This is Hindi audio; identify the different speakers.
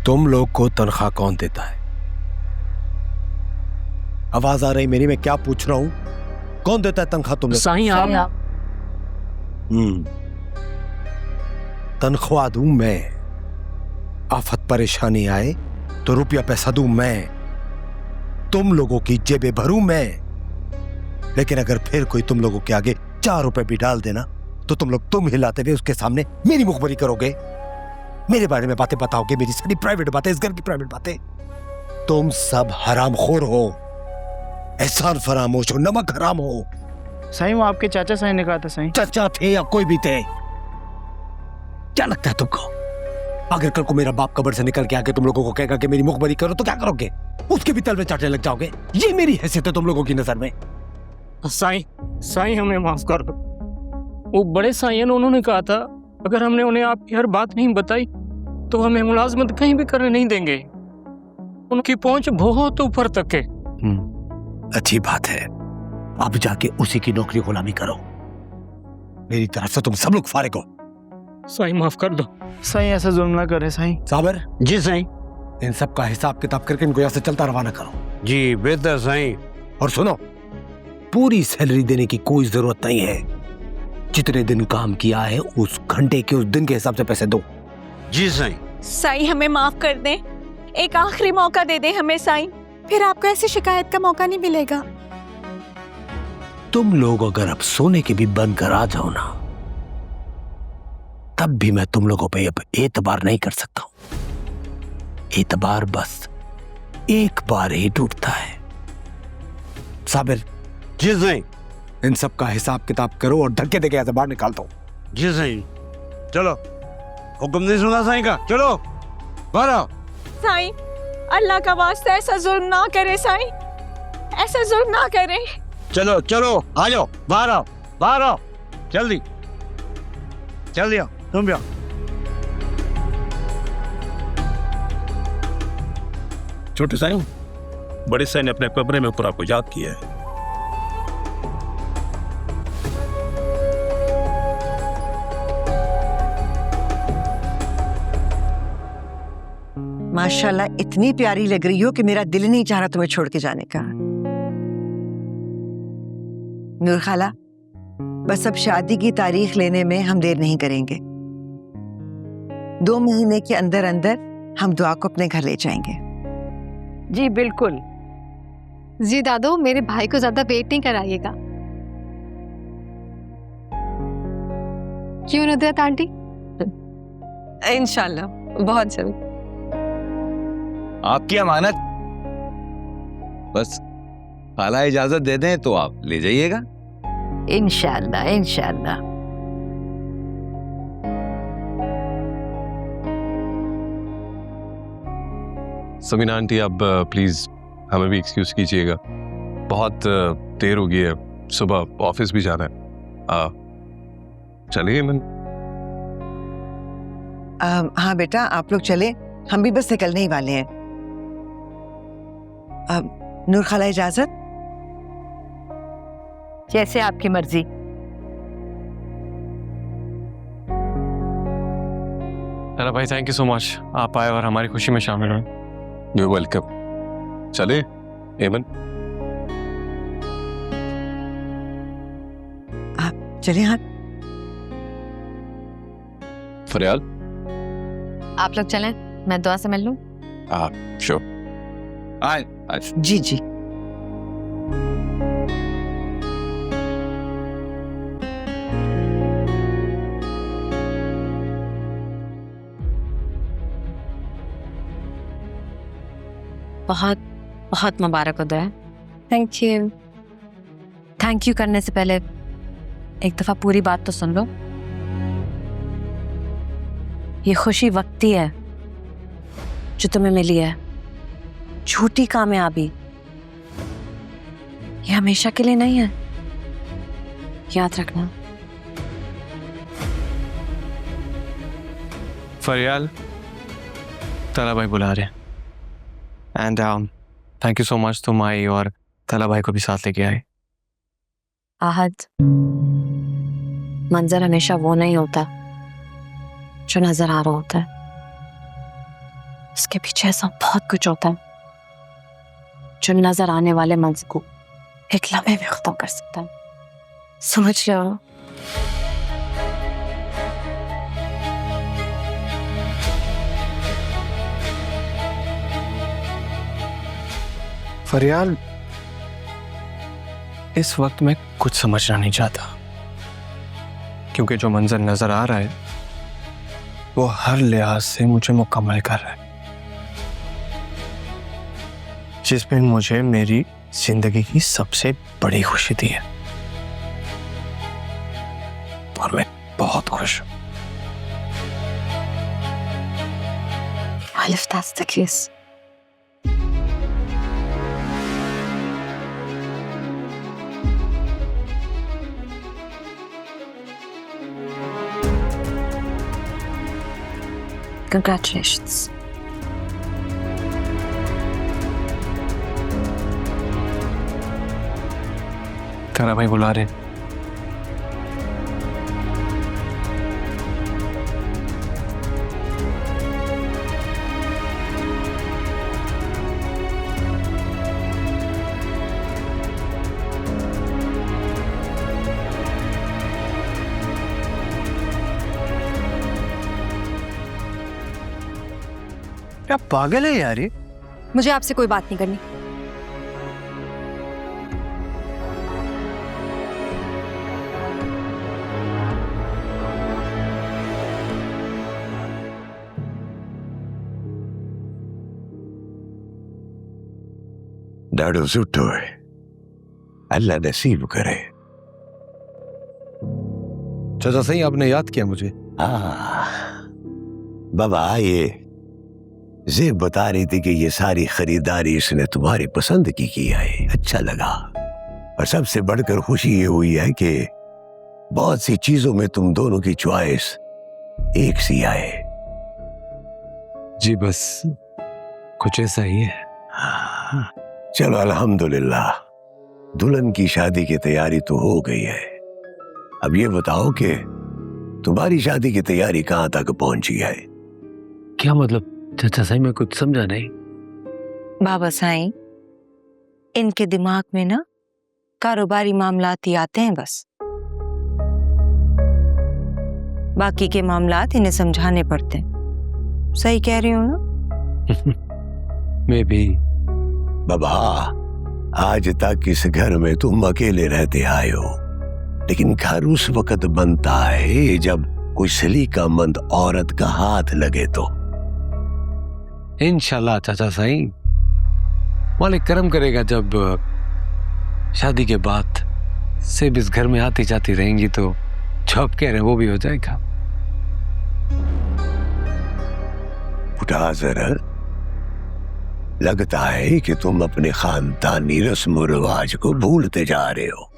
Speaker 1: तुम लोग को तनख्वाह कौन देता है? आवाज आ रही मेरी? मैं क्या पूछ रहा हूं? कौन देता है तनख्वाह तुम लोग?
Speaker 2: साईं आप।
Speaker 1: तनख्वाह दूं मैं, आफत परेशानी आए तो रुपया पैसा दूं मैं, तुम लोगों की जेबें भरूं मैं। लेकिन अगर फिर कोई तुम लोगों के आगे 4 रुपए भी डाल देना तो तुम लोग तुम हिलाते हुए उसके सामने मेरी मुखबरी करोगे, मेरे बारे में बातें बताओगे, मेरी सारी प्राइवेट बातें, इस घर की प्राइवेट बातें। तुम सब हरामखोर हो, एहसान फरामोश हो, नमक हराम हो।
Speaker 3: साईं वो आपके चाचा साईं ने कहा था साईं।
Speaker 1: चाचा थे या कोई भी थे, क्या लगता है तुमको? अगर कल को मेरा बाप कब्र से निकल के आके तुम लोगों को कहेगा कि मेरी मुखबरी करो तो क्या करोगे? उसके भी तल में चाटने लग जाओगे। ये मेरी हैसियत है तुम लोगों की नजर में।
Speaker 2: साईं हमें माफ कर दो। वो बड़े साईं उन्होंने कहा था अगर हमने उन्हें आपकी हर बात नहीं बताई तो हमें मुलाजमत कहीं भी करने नहीं देंगे। उनकी पहुंच बहुत ऊपर तक है।
Speaker 1: अच्छी बात है, अब जाके उसी की नौकरी गुलामी करो। मेरी तरफ से तुम सब लोग फारिग हो।
Speaker 2: साईं माफ कर दो।
Speaker 3: साईं ऐसा जुल्म ना करे साईं।
Speaker 1: साबर
Speaker 4: जी साईं।
Speaker 1: इन सब का हिसाब किताब करके इनको यहाँ से चलता रवाना करो।
Speaker 4: जी बेहतर साईं।
Speaker 1: और सुनो, पूरी सैलरी देने की कोई जरूरत नहीं है। जितने दिन काम किया है उस घंटे के उस दिन के हिसाब से पैसे दो।
Speaker 4: जी साईं।
Speaker 5: साईं हमें माफ कर दें, एक आखिरी मौका दे दें हमें साईं, फिर आपको ऐसी शिकायत का मौका नहीं मिलेगा।
Speaker 1: तुम लोग अगर अब सोने के भी बन कर आ जाओ ना, तब भी मैं तुम लोगों पे अब एतबार नहीं कर सकता हूं। एतबार बस एक बार ही टूटता है। साबिर।
Speaker 4: जी साईं।
Speaker 1: इन सब का हिसाब किताब करो और धक्के देके यहाँ से बाहर निकाल दो।
Speaker 4: जी साईं। चलो, हुक्म नहीं सुना साईं का, चलो बाहर आओ।
Speaker 5: साईं अल्लाह का वास्ता ऐसा जुल्म ना करे साईं, ऐसा जुल्म ना करें।
Speaker 4: चलो चलो आ जाओ, बाहर आओ, बाहर आओ, जल्दी जल्दी आओ, तुम भी आओ।
Speaker 6: छोटे साईं, बड़े साईं ने अपने कमरे में ऊपर आपको याद किया है।
Speaker 7: माशाल्लाह इतनी प्यारी लग रही हो कि मेरा दिल नहीं चाह रहा तुम्हें छोड़ के जाने का। नूर खाला, बस अब शादी की तारीख लेने में हम देर नहीं करेंगे। 2 महीने के अंदर अंदर हम दुआ को अपने घर ले जाएंगे।
Speaker 8: जी बिल्कुल।
Speaker 9: जी दादो, मेरे भाई को ज्यादा वेट नहीं कराइएगा। क्यों नुदियत आंटी?
Speaker 5: इंशाल्लाह बहुत जल्द।
Speaker 10: आपकी अमानत, बस खाला इजाजत दे दें तो आप ले जाइएगा।
Speaker 8: इंशाल्लाह इंशाल्लाह।
Speaker 11: समीना आंटी, अब प्लीज हमें भी एक्सक्यूज कीजिएगा, बहुत देर हो गई है, सुबह ऑफिस भी जाना है। चलिए मन।
Speaker 7: हाँ बेटा, आप लोग चले, हम भी बस निकलने ही वाले हैं। नूर खाला इजाजत।
Speaker 8: जैसे आपकी मर्जी।
Speaker 2: अरे भाई थैंक यू सो मच, आप आए और हमारी खुशी में शामिल हुए।
Speaker 11: You welcome. चले एमन।
Speaker 7: चले। हाँ
Speaker 11: फरियाल,
Speaker 9: आप लोग चलें, मैं दुआ से मिल लूं।
Speaker 11: श्योर।
Speaker 7: जी जी।
Speaker 9: बहुत बहुत मुबारक हो Daya.
Speaker 5: Thank you.
Speaker 9: Thank you करने से पहले एक दफा पूरी बात तो सुन लो। ये खुशी वक्ती है जो तुम्हें मिली है, झूठी कामयाबी। ये हमेशा के लिए नहीं है, याद रखना।
Speaker 2: फरियाल, ताला भाई बुला रहे हैं। And thank you so much, तुम आई और ताला भाई को भी साथ लेके आए।
Speaker 9: आहद, मंजर हमेशा वो नहीं होता जो नजर आ रहा होता है। उसके पीछे ऐसा बहुत कुछ होता है जो नजर आने वाले मंजर को एक लम्हे में खत्म कर सकता है, समझ रहे हो?
Speaker 2: फरियाल, इस वक्त मैं कुछ समझना नहीं चाहता, क्योंकि जो मंजर नजर आ रहा है वो हर लिहाज से मुझे मुकम्मल कर रहा है, जिसमें मुझे मेरी जिंदगी की सबसे बड़ी खुशी दी है, और मैं बहुत खुश हूं।
Speaker 9: If that's the case, congratulations.
Speaker 2: तारा भाई बुला रहे हैं।
Speaker 3: क्या पागल है यार ये?
Speaker 9: मुझे आपसे कोई बात नहीं करनी।
Speaker 1: डाडो सुट्टो है, अल्लाह नसीब करे। चाचा सही आपने याद किया मुझे। बाबा ये ज़ेब बता रही थी कि ये सारी खरीदारी इसने तुम्हारी पसंद की है, अच्छा लगा। और सबसे बढ़कर खुशी ये हुई है कि बहुत सी चीजों में तुम दोनों की चॉइस एक सी आए।
Speaker 11: जी बस कुछ ऐसा ही है।
Speaker 1: चलो अल्हम्दुलिल्लाह, दुल्हन की शादी की तैयारी तो हो गई है। अब ये बताओ कि तुम्हारी शादी की तैयारी कहाँ तक पहुंची है?
Speaker 6: क्या मतलब चाचा साईं, मैं कुछ समझा नहीं।
Speaker 7: बाबा साईं, इनके दिमाग में ना कारोबारी मामलात ही आते हैं बस, बाकी के मामलात इन्हें समझाने पड़ते हैं। सही कह रही हूँ ना?
Speaker 6: मैं भी।
Speaker 1: बाबा आज तक इस घर में तुम अकेले रहते आए हो, लेकिन घर उस वक्त बनता है जब कोई सलीकामंद औरत का हाथ लगे तो।
Speaker 11: इंशाल्लाह चाचा साईं, मालिक करम करेगा, जब शादी के बाद सिर्फ इस घर में आती जाती रहेंगी तो जो आप कह रहे हैं वो भी हो जाएगा।
Speaker 1: उठा जरा, लगता है कि तुम अपने खानदानी रस्म रिवाज को भूलते जा रहे हो।